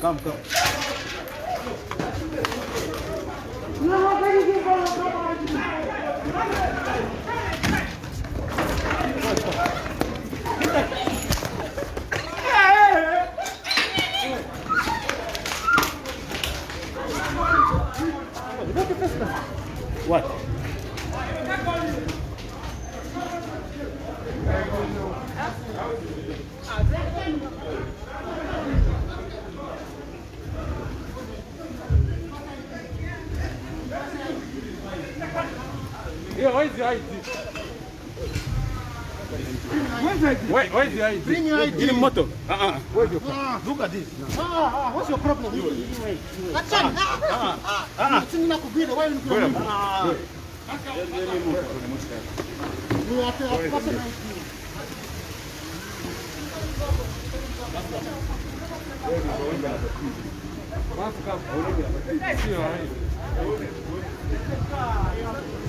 Come. What? Yeah, where's the ID? Where's the ID? Bring your ID. In the motor. Where's your Look at this. What's your problem?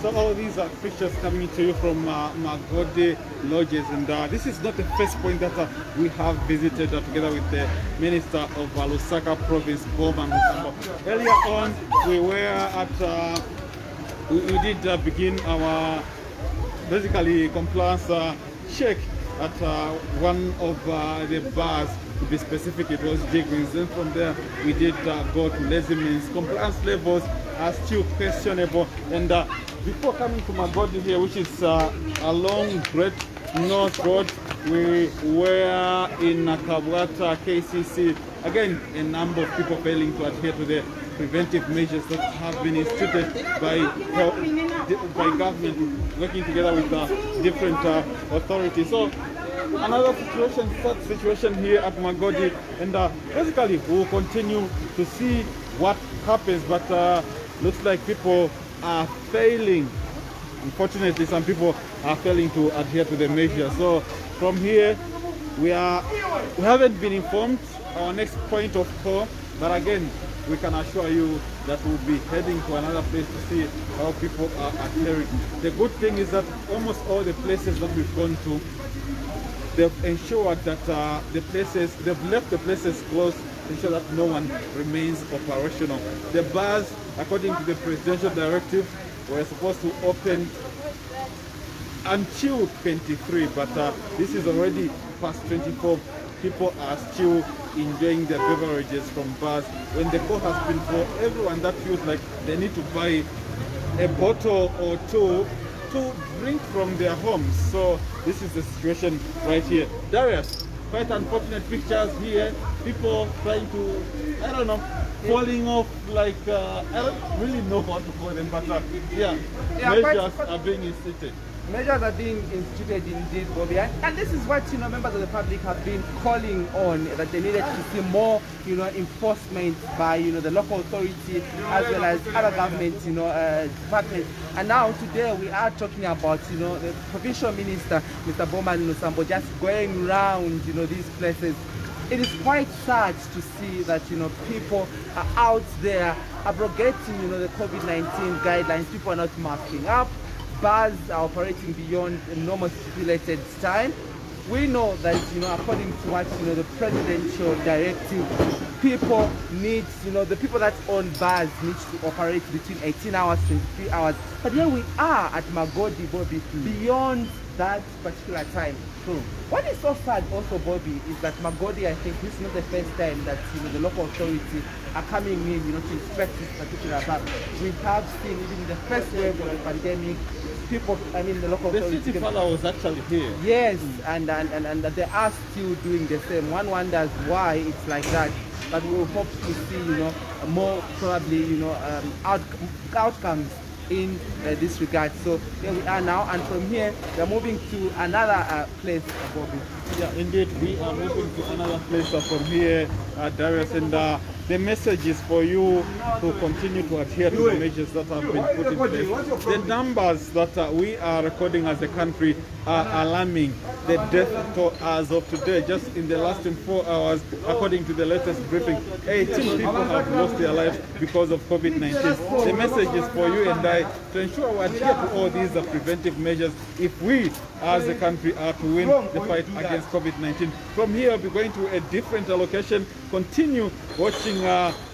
So all these are pictures coming to you from Magode lodges, and this is not the first point that we have visited together with the Minister of Lusaka Province, Bowmam Lusambo. Earlier on, we were at, we did begin our basically compliance check at one of the bars. To be specific, it was Jigwins. Then from there, we did go to Lazy Means. Compliance levels are still questionable. And before coming to Magodi here, which is along Great North Road, we were in Kabwata KCC. Again, a number of people failing to adhere to the preventive measures that have been instituted by government, working together with different authorities. So another situation here at Magodi, and basically we'll continue to see what happens, but looks like people are failing. Unfortunately, some people are failing to adhere to the measures. So from here, we haven't been informed our next point of call, but again, we can assure you that we'll be heading to another place to see how people are adhering. The good thing is that almost all the places that we've gone to, they've ensured that they've left the places closed to ensure that no one remains operational. The bars, according to the presidential directive, were supposed to open until 23, but this is already past 24. People are still enjoying their beverages from bars when the call has been for everyone that feels like they need to buy a bottle or two to drink from their homes. So this is the situation right here. Darius, quite unfortunate pictures here. People trying to, I don't know, falling off like, I don't really know what to call them, but yeah, measures are being instituted. Measures are being instituted indeed, Bobby, and this is what members of the public have been calling on, that they needed to see more enforcement by the local authority as well as other government departments. And now today we are talking about the provincial minister, Mr. Bowman Lusambo, just going around these places. It is quite sad to see that people are out there abrogating the COVID-19 guidelines. People are not masking up. Bars are operating beyond a normal stipulated time. We know that according to what the presidential directive, people need the people that own bars need to operate between 18 hours 23 hours. But here we are at Magodi, Bobby, beyond that particular time. So what is so sad also, Bobby, is that Magodi, I think this is not the first time that the local authority are coming in to inspect this particular bar. We have seen even the first wave of the pandemic, people, the local authority. The city father was actually here. Yes, and they are still doing the same. One wonders why it's like that. but we hope to see, you know, more probably, you know, outcomes in this regard. So here we are now, and from here we are moving to another place, Bobby. Yeah, indeed, we are moving to another place from here, Darius, and the message is for you to continue to adhere to the measures that have been put in place. The numbers that we are recording as a country are alarming. The death toll as of today, just in the last 4 hours, according to the latest briefing, 18 people have lost their lives because of COVID-19. The message is for you and I to ensure we adhere to all these preventive measures if we as a country are to win the fight against COVID-19. From here, we'll be going to a different location, continue watching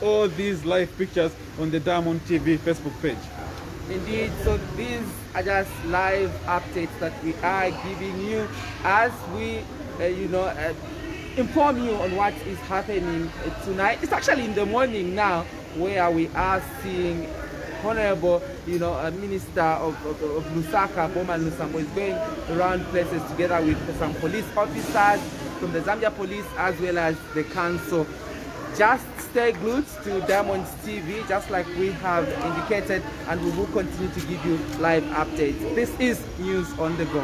all these live pictures on the Diamond TV Facebook page. Indeed, so these are just live updates that we are giving you as we, inform you on what is happening tonight. It's actually in the morning now, where we are seeing Honorable, Minister of Lusaka, Bowman Lusambo, is going around places together with some police officers from the Zambia police as well as the council. Just stay glued to Diamond's TV, just like we have indicated, and we will continue to give you live updates. This is News on the Go.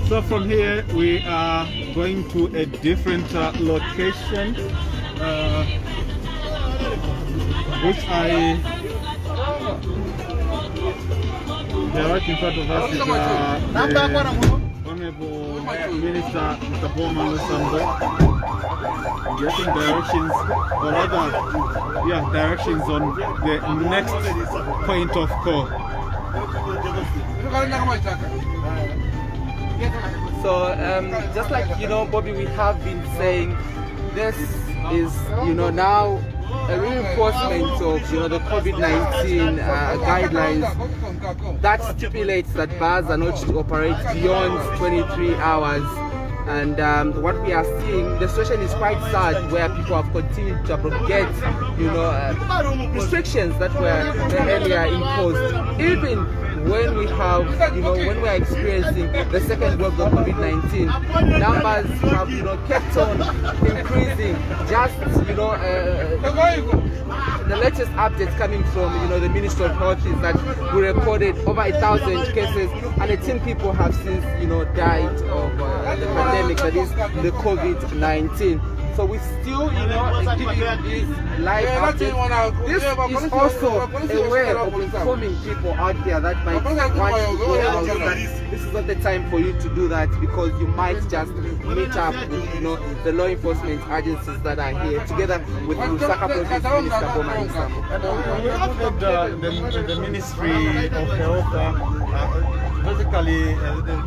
So from here we are going to a different location, which right in front of us is the Honorable Minister Mr. Bowmam Lusambo, getting directions, or rather, directions on the next point of call. So just like Bobby, we have been saying, this is now a reinforcement of the COVID-19 guidelines that stipulates that bars are not to operate beyond 23 hours. And what we are seeing, the situation is quite sad, where people have continued to propagate, restrictions that were earlier imposed. Even when we have, when we are experiencing the second wave of COVID-19, numbers have, kept on increasing. Just, the latest updates coming from, the Ministry of Health is that we recorded over 1,000 cases, and 18 people have since, died of the pandemic, that is the COVID-19. So we still, giving these live updates. This is also a way of informing people out there that might want to go out. This is not the time for you to do that, because you might just meet up with, the law enforcement agencies that are here, together with Lusaka Province Minister Bowman Lusambo. We have heard the Ministry of Health basically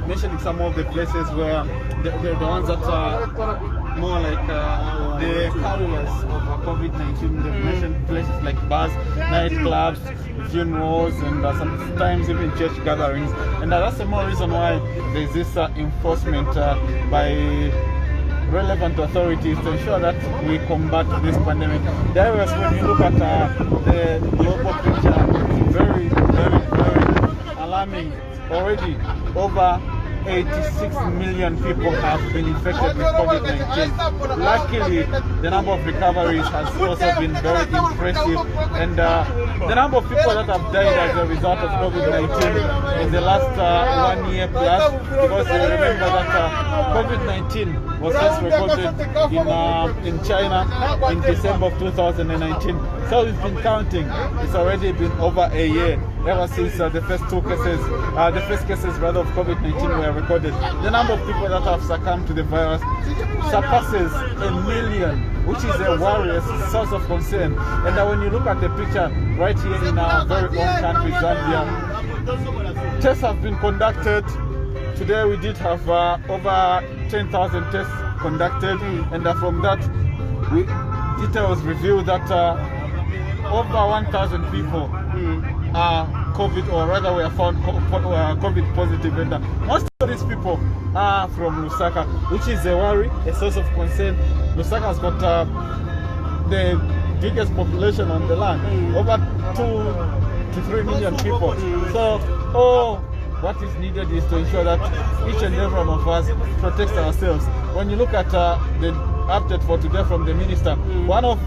mentioning some of the places where the ones that are more like the carriers of COVID-19. They've mentioned places like bars, nightclubs, funerals, and sometimes even church gatherings. And that's the more reason why there's this enforcement by relevant authorities to ensure that we combat this pandemic. Darius, when you look at the global picture, it's very, very, very alarming. Already over 86 million people have been infected with COVID-19. Luckily, the number of recoveries has also been very impressive, and the number of people that have died as a result of COVID-19 in the last 1 year plus, because you remember that COVID-19 was first recorded in China in December of 2019. So it's been counting. It's already been over a year ever since the first cases of COVID-19 were recorded. The number of people that have succumbed to the virus surpasses 1 million, which is a worrying source of concern. And when you look at the picture right here in our very own country, Zambia, tests have been conducted. Today we did have over 10,000 tests conducted, and from that, details reveal that over 1,000 people are COVID, or rather were found COVID positive, and most of these people are from Lusaka, which is a worry, a source of concern. Lusaka has got the biggest population on the land, over 2 to 3 million people. So what is needed is to ensure that each and every one of us protects ourselves. When you look at the update for today from the minister, one of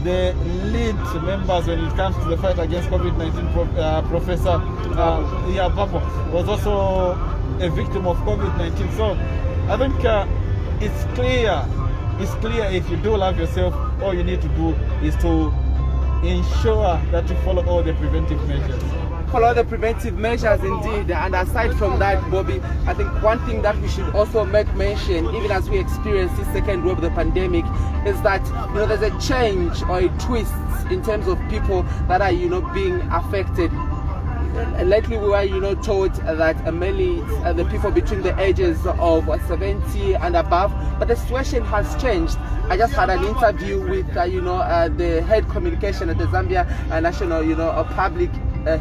the lead members when it comes to the fight against COVID-19, Professor Bowmam, was also a victim of COVID-19. So I think it's clear if you do love yourself, all you need to do is to ensure that you follow all the preventive measures. Follow the preventive measures indeed, and aside from that, Bobby, I think one thing that we should also make mention, even as we experience this second wave of the pandemic, is that there's a change or a twist in terms of people that are being affected. Lately we were told that mainly it's the people between the ages of 70 and above, but the situation has changed. I just had an interview with the head communication at the Zambia National Public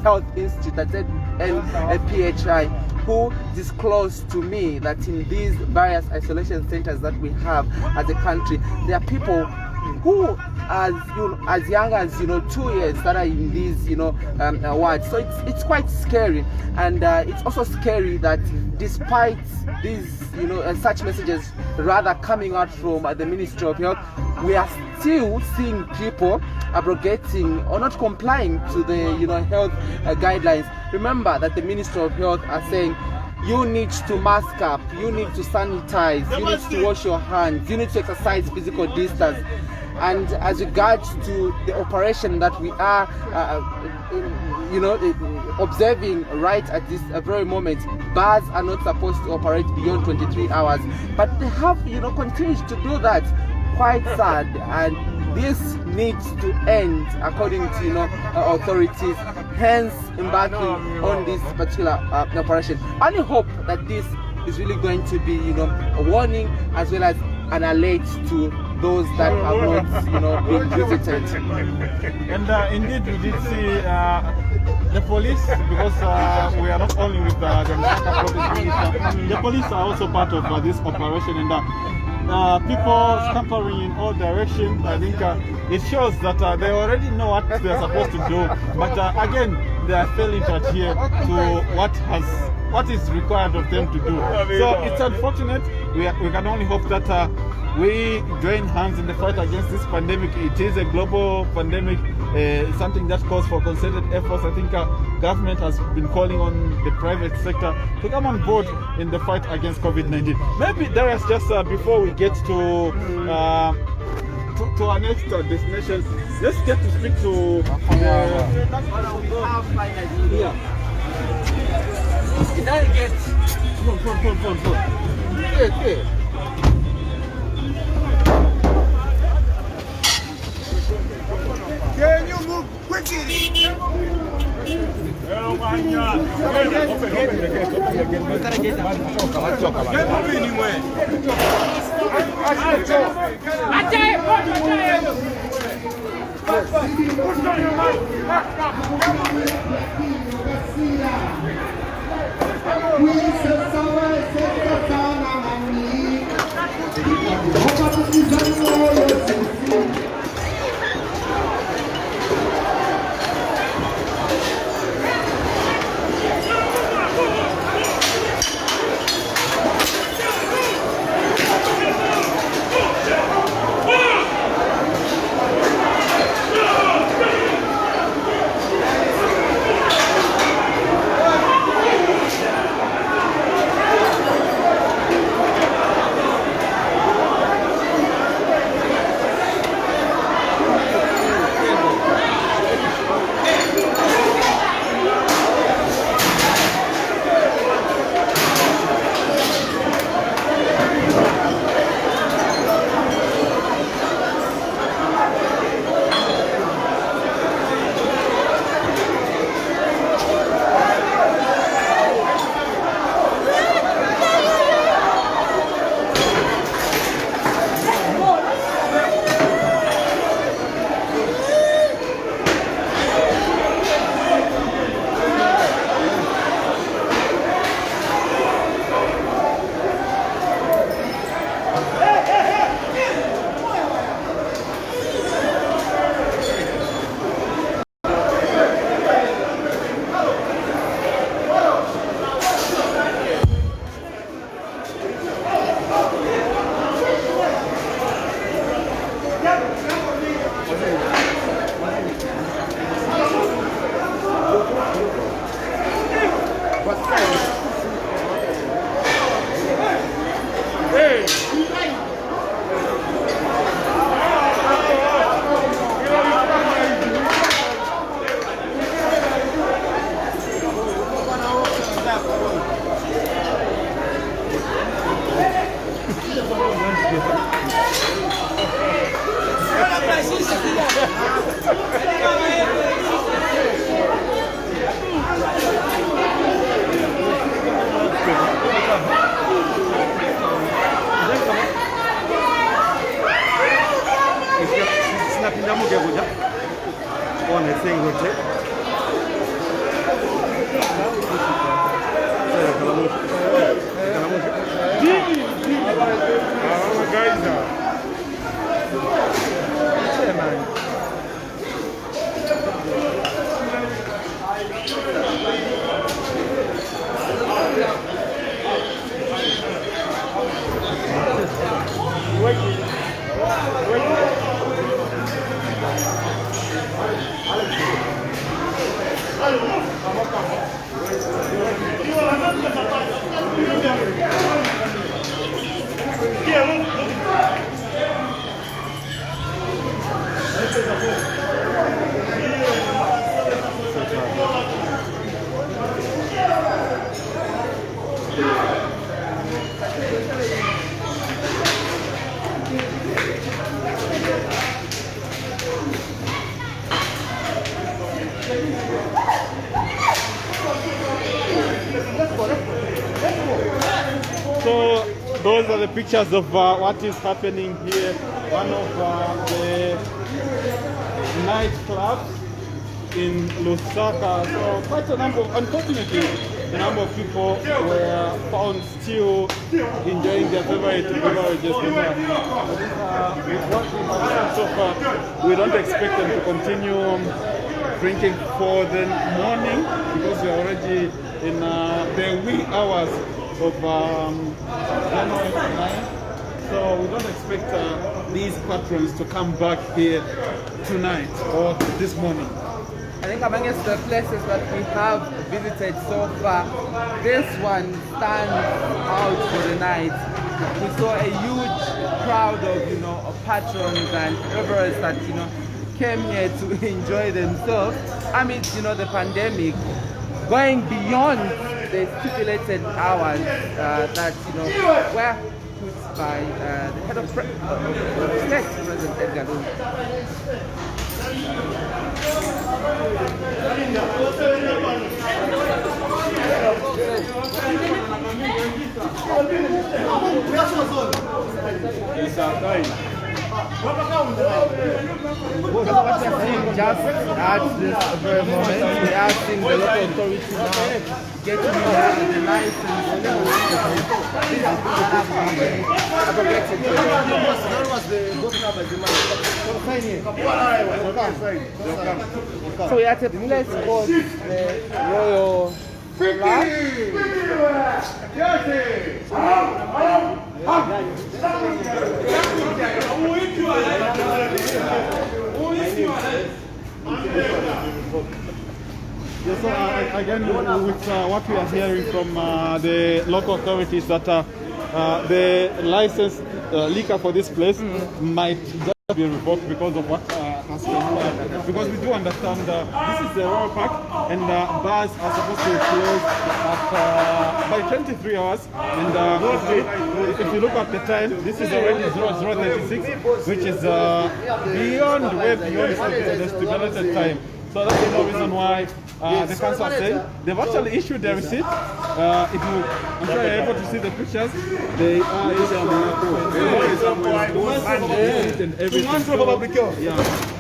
Health Institute, that's PHI, who disclosed to me that in these various isolation centers that we have as a country, there are people who as young as 2 years that are in these wards. So it's quite scary, and it's also scary that despite these such messages rather coming out from the Ministry of Health, we are still seeing people abrogating or not complying to the health guidelines. Remember that the Ministry of Health are saying you need to mask up, you need to sanitize, you need to wash your hands, you need to exercise physical distance. And as regards to the operation that we are observing right at this very moment, bars are not supposed to operate beyond 23 hours, but they have continued to do that. Quite sad, and this needs to end according to authorities, hence embarking on this particular operation. I only hope that this is really going to be a warning as well as an alert to those that have not been visited. And indeed we did see the police, because we are not only with the Lusaka province minister, the police are also part of this operation, and people scampering in all directions. I think it shows that they already know what they're supposed to do, but again they are failing to adhere to what is required of them to do. So it's unfortunate. We can only hope that we join hands in the fight against this pandemic. It is a global pandemic, something that calls for concerted efforts. I think government has been calling on the private sector to come on board in the fight against COVID-19. Maybe Darius, just before we get to our next destination, let's get to speak to Can you move quickly? Oh my God. Indamuke kuja. On a single tip. So those are the pictures of what is happening here. One of the nightclubs in Lusaka. So quite a number, unfortunately, a number of people were found still enjoying their favorite beverages. With what we have seen so far, we don't expect them to continue drinking for the morning because we are already in the wee hours of January 9th. So we don't expect these patrons to come back here tonight or this morning. I think amongst the places that we have visited so far, this one stands out for the night. We saw a huge crowd of, of patrons and revelers that, came here to enjoy themselves amid, the pandemic, going beyond the stipulated hours that, were put by the head of state, President Edgar Lungu. Just at this very moment, we are seeing the local authorities now getting the license So we are at a place called the Royal Flag. Yes, so again, with what we are hearing from the local authorities, that the license liquor for this place might just be revoked because of what has transpired. Because we do understand this is the Royal Park, and bars are supposed to close at by 23 hours. And if you look at the time, this is already 00:36, which is beyond, way beyond the stipulated time. So that's the no reason why the council said they've actually issued their receipt. I'm sure you're able to see the pictures. They are issuing and everything. So,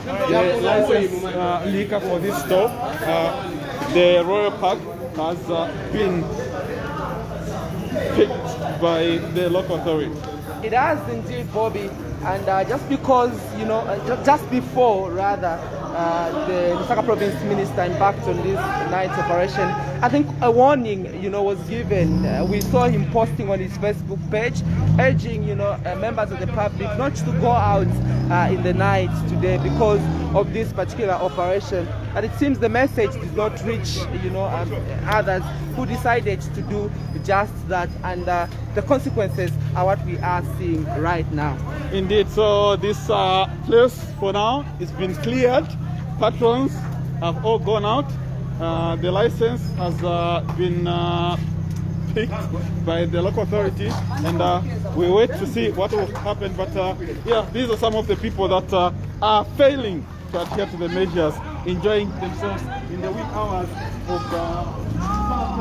the license liquor for this store, the Royal Park, has been picked by the local authority. It has indeed, Bobby, and just because, just before rather, the Lusaka province minister embarked on this night's operation, I think a warning, was given. We saw him posting on his Facebook page, urging, members of the public not to go out in the night today because of this particular operation. And it seems the message did not reach, others who decided to do just that, and the consequences are what we are seeing right now. Indeed, so this place for now has been cleared. Patrons have all gone out. The license has been picked by the local authority, and we wait to see what will happen. But yeah, these are some of the people that are failing to adhere to the measures, enjoying themselves in the wee hours of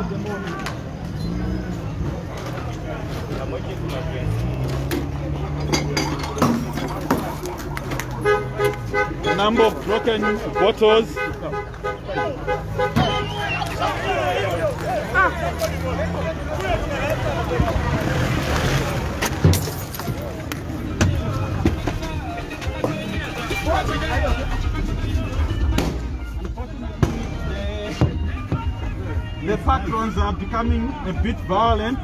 the morning. number of broken bottles. The patrons are becoming a bit violent,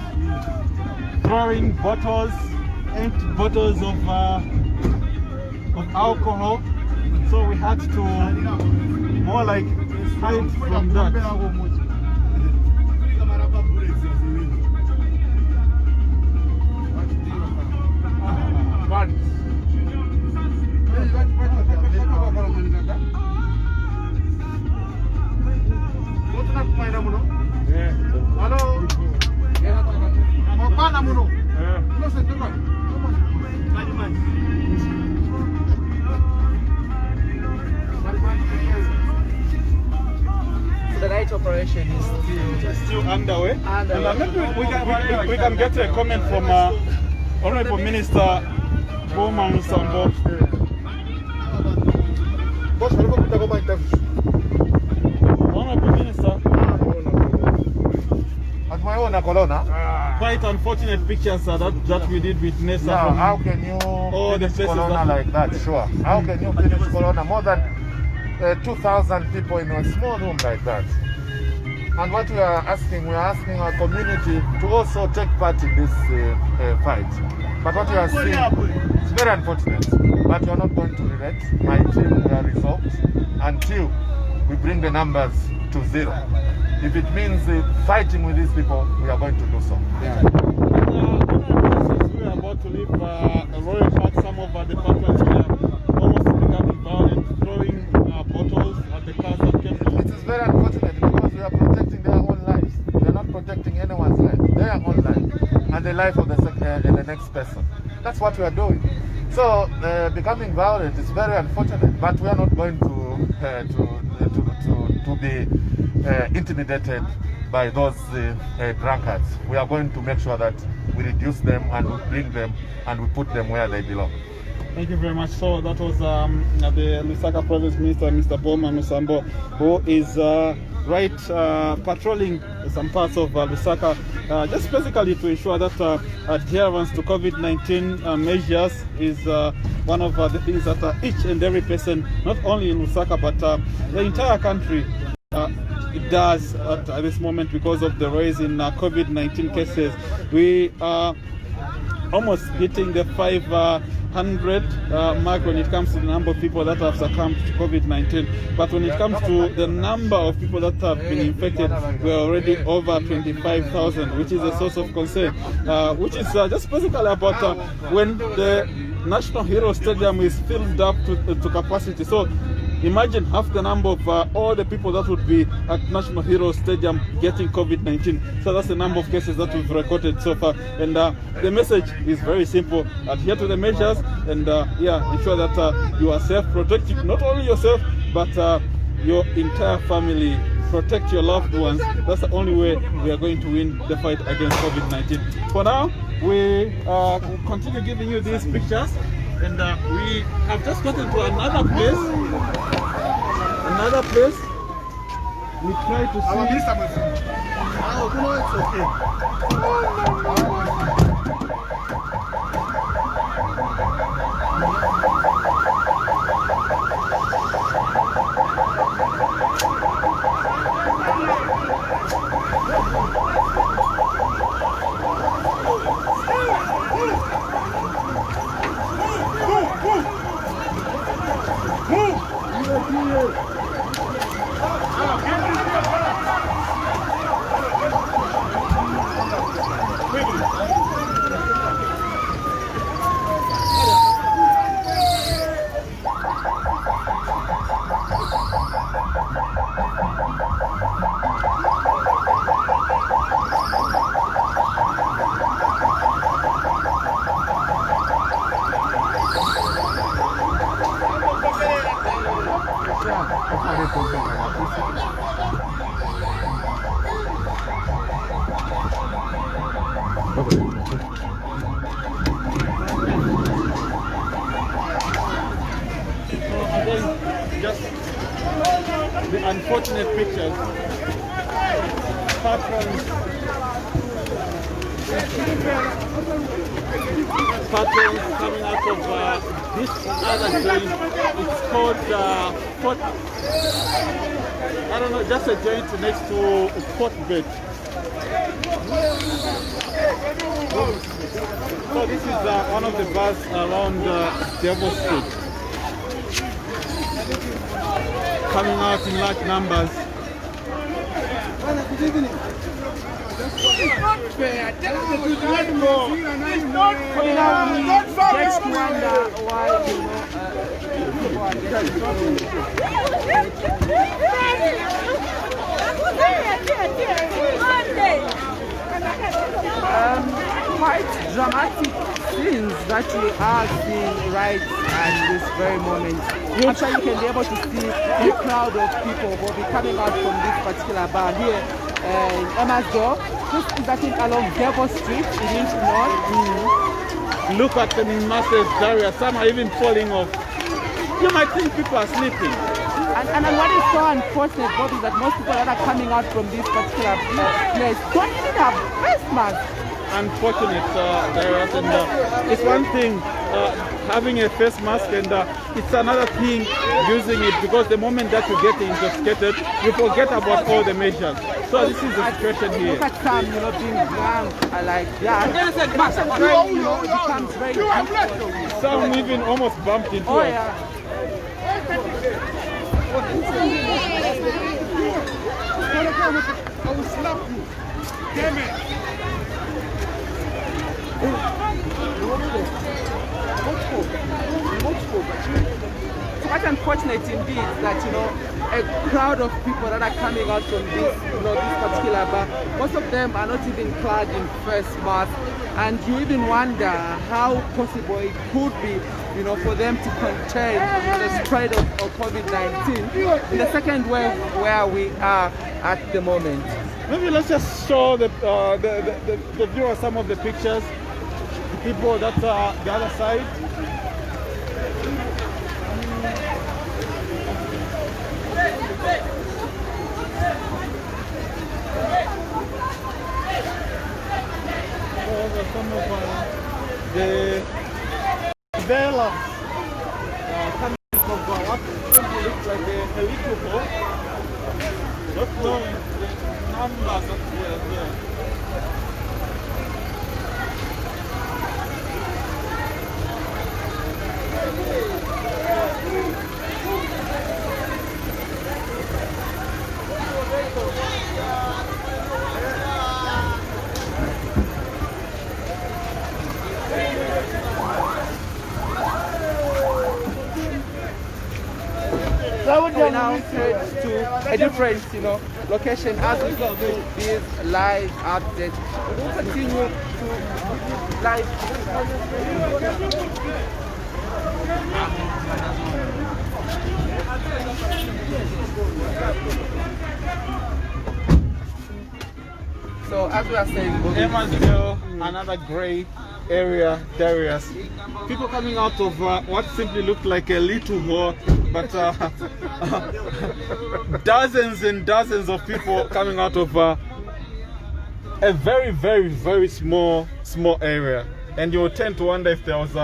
throwing bottles, empty bottles of alcohol. So we had to more like hide from that. The night operation is Still underway. And maybe we can get a comment from Honorable Minister Bowmam Lusambo. Honorable Minister, At my own colonna. quite unfortunate pictures that we did with Nessa. Now, from how can you all the finish places Corona that- like that? Sure. How can you finish Corona? More than 2,000 people in a small room like that. And what we are asking our community to also take part in this fight. But what we are seeing is very unfortunate. But we are not going to relent. My team, we are resolved until we bring the numbers to zero. If it means fighting with these people, we are going to do so. yeah. Since we are about to leave Royal Park, some of the patrons were almost becoming violent, throwing bottles at the cars that came to. It is very unfortunate because we are protecting their own lives. We are not protecting anyone's life, their own life, and the life of the next person. That's what we are doing. So becoming violent is very unfortunate, but we are not going to be intimidated by those drunkards. We are going to make sure that we reduce them and we bring them and we put them where they belong. Thank you very much. So that was the Lusaka Province Minister, Mr. Bowman Lusambo, who is patrolling some parts of Lusaka, just basically to ensure that adherence to COVID-19 measures is one of the things that each and every person, not only in Lusaka but the entire country, it does at this moment because of the rise in COVID-19 cases. We are almost hitting the 500 mark when it comes to the number of people that have succumbed to COVID-19. But when it comes to the number of people that have been infected, we're already over 25,000, which is a source of concern, which is just basically about when the National Hero Stadium is filled up to capacity. So imagine half the number of all the people that would be at National Hero Stadium getting COVID-19. So that's the number of cases that we've recorded so far. And the message is very simple. Adhere to the measures and ensure that you are safe. Protect not only yourself, but your entire family. Protect your loved ones. That's the only way we are going to win the fight against COVID-19. For now, we will continue giving you these pictures. And we have just gotten to another place. We try to see. just the unfortunate pictures. Patrons coming out of this other joint. It's called I don't know, just a joint next to Port Bed. So this is one of the bars around Devil Street, coming out in large numbers. Good evening. It's not fair. Tell us the truth. It's not fair. Just wonder why people are getting quite dramatic scenes that we are seeing right at this very moment. Actually, you can be able to see a crowd of people will be coming out from this particular bar here in Emersdorf. This is, I think, along Devil Street. It is north. Look at the massive barrier. Some are even falling off. You might think people are sleeping. And what is so unfortunate, Bob, is that most people that are coming out from this particular place don't even have face masks. Unfortunate, Darius, and it's one thing having a face mask, and it's another thing using it, because the moment that you get intoxicated, you forget about all the measures. So this is the situation here. Look at some, being drunk like that. It becomes very difficult. Some even almost bumped into Oh us. yeah. I will slap you. Damn it. It's quite unfortunate indeed that a crowd of people that are coming out from this this particular bar, most of them are not even clad in face masks, and you even wonder how possible it could be for them to contain the spread of COVID-19 in the second wave where we are at the moment. Maybe let's just show the viewer some of the pictures. The people that are the other side. Some of the velas coming from what looks like a little boat. Not knowing the numbers that were there. We now head to a different, location as we do these live updates. We will continue to live. So as we are saying, Emersdorf, another great area, Darius. People coming out of what simply looked like a little hole, but dozens and dozens of people coming out of a very, very, very small area. And you would tend to wonder if there was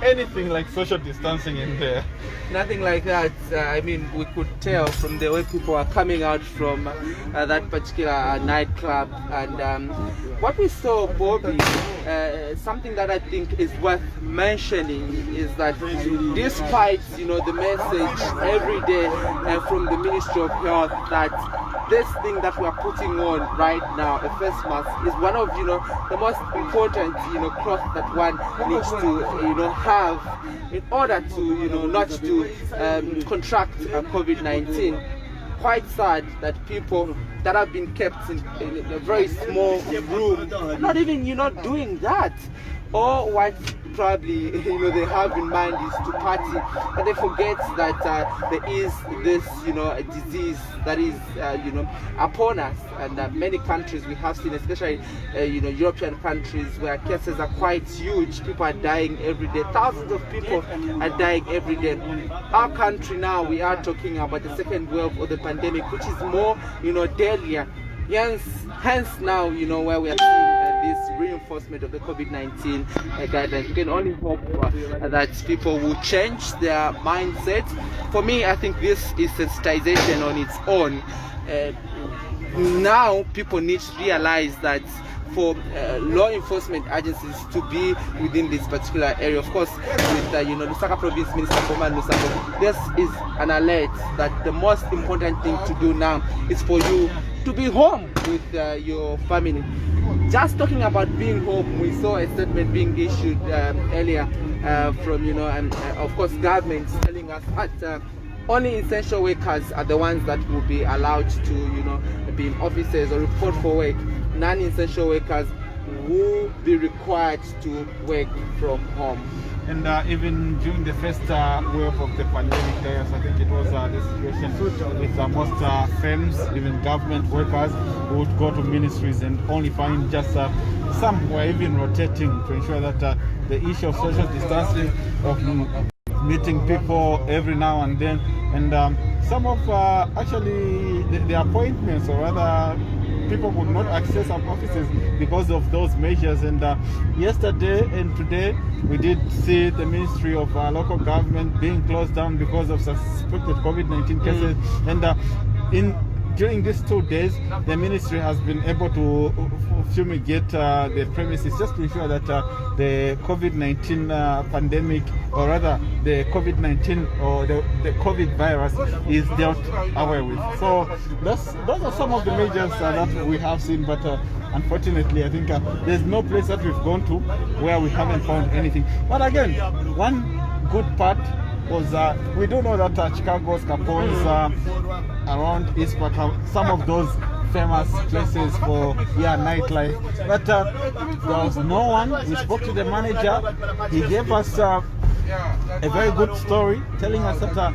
anything like social distancing in there. Nothing like that. I mean, we could tell from the way people are coming out from that particular nightclub. And what we saw, Bobby, something that I think is worth mentioning is that despite, the message every day from the Ministry of Health that this thing that we are putting on right now, a face mask, is one of, the most important, cloth that one needs to, have in order to, not to contract COVID-19. Quite sad that people that have been kept in a very small room, not even, doing that. or what probably they have in mind is to party, but they forget that there is this a disease that is upon us, and many countries we have seen, especially European countries, where cases are quite huge. People are dying every day. Thousands of people are dying every day. Our country now, we are talking about the second wave of the pandemic, which is more deadlier. Hence now, where we are seeing this reinforcement of the COVID-19 guidelines. We can only hope that people will change their mindset. For me, I think this is sensitization on its own. Now people need to realize that for law enforcement agencies to be within this particular area, of course, with Lusaka Province Minister Bowman Lusambo, this is an alert that the most important thing to do now is for you to be home with your family. Just talking about being home, we saw a statement being issued earlier from and of course government telling us that only essential workers are the ones that will be allowed to be in offices or report for work. Non-essential workers will be required to work from home. And even during the first wave of the pandemic, I think it was the situation with most firms, even government workers, who would go to ministries and only find just some were even rotating to ensure that the issue of social distancing, of meeting people every now and then, and some of actually the appointments, or rather people could not access our offices because of those measures. And yesterday and today we did see the Ministry of Local Government being closed down because of suspected COVID-19 cases. And during these 2 days, the ministry has been able to fumigate the premises just to ensure that the COVID-19 pandemic, or rather the COVID-19 or the COVID virus, is dealt away with. So those are some of the measures that we have seen, but unfortunately, I think there's no place that we've gone to where we haven't found anything. But again, one good part was we do know that Chicago's Capone's around East Park, some of those famous places for nightlife, but there was no one. We spoke to the manager. He gave us a very good story, telling us that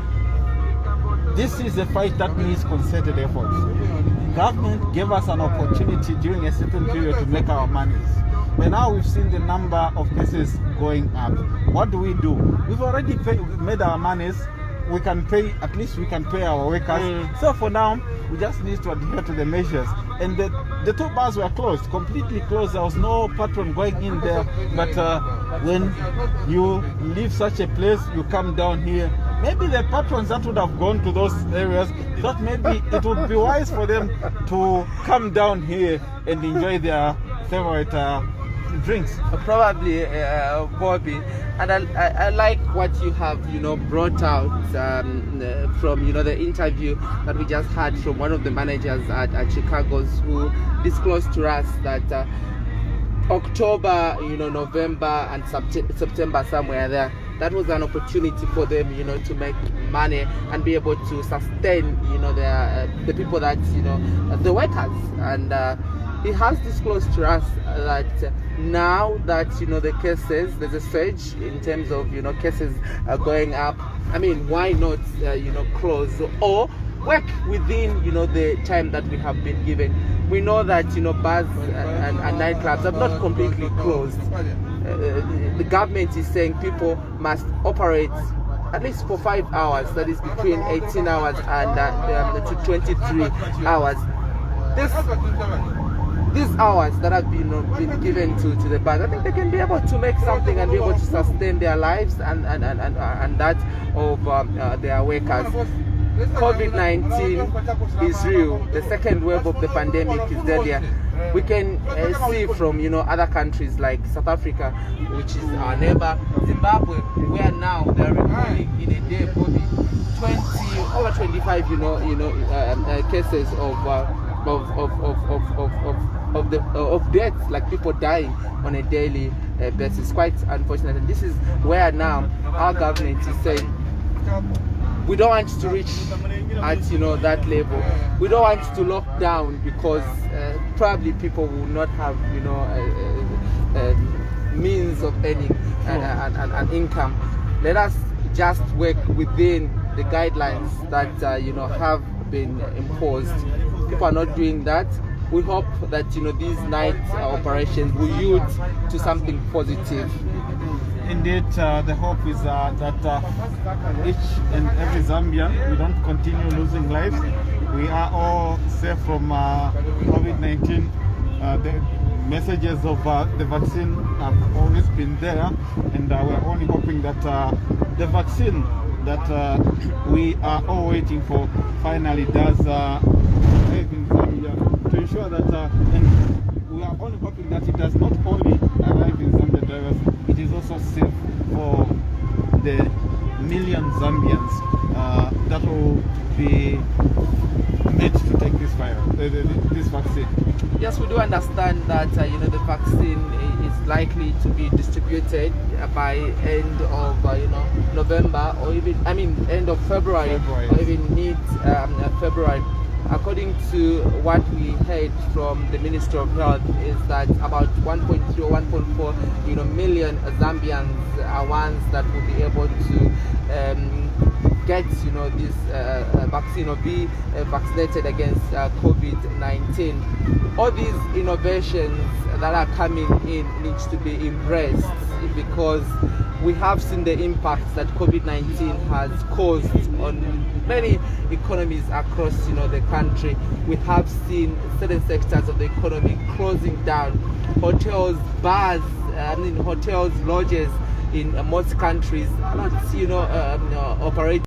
this is a fight that needs concerted efforts. Government gave us an opportunity during a certain period to make our monies. But now we've seen the number of cases going up. What do? We've already made our monies. We can pay, at least we can pay our workers. So for now, we just need to adhere to the measures. And the two bars were closed, completely closed. There was no patron going in there. But when you leave such a place, you come down here. Maybe the patrons that would have gone to those areas thought maybe it would be wise for them to come down here and enjoy their favorite drinks. Probably, Bobby. And I like what you have, brought out from, the interview that we just had from one of the managers at Chicago's, who disclosed to us that October, November and September, somewhere there, that was an opportunity for them, to make money and be able to sustain, the people that, the workers. And he has disclosed to us that now that the cases, there's a surge in terms of cases going up. I mean, why not close or work within the time that we have been given? We know that bars and nightclubs have not completely closed. The government is saying people must operate at least for 5 hours, that is between 18 hours and to 23 hours. These hours that have been given to the bars, I think they can be able to make something and be able to sustain their lives and that of their workers. COVID-19 is real. The second wave of the pandemic is deadlier. We can see from other countries like South Africa, which is our neighbor, Zimbabwe, where now they are recording in a day probably over 25 cases of deaths, like people dying on a daily basis. Quite unfortunate. And this is where now our government is saying we don't want to reach at that level. We don't want to lock down because probably people will not have means of earning an income. Let us just work within the guidelines that have been imposed. People are not doing that. We hope that these night operations will yield to something positive. Indeed, the hope is that each and every Zambian, we don't continue losing lives. We are all safe from COVID-19. The messages of the vaccine have always been there, and we're only hoping that the vaccine that we are all waiting for finally does arrive in Zambia, to ensure that, and we are only hoping that it does not only arrive in Zambia drivers, it is also safe for the million Zambians that will be made to take this vaccine. Yes, we do understand that the vaccine is likely to be distributed by end of November, or even end of February. Or even mid February. According to what we heard from the Ministry of Health, is that about 1.3 or 1.4 million Zambians are ones that will be able to get this vaccine or be vaccinated against COVID-19. All these innovations that are coming in needs to be embraced, because we have seen the impacts that COVID-19 has caused on many economies across the country. We have seen certain sectors of the economy closing down. Hotels, bars, hotels, lodges in most countries are not operating.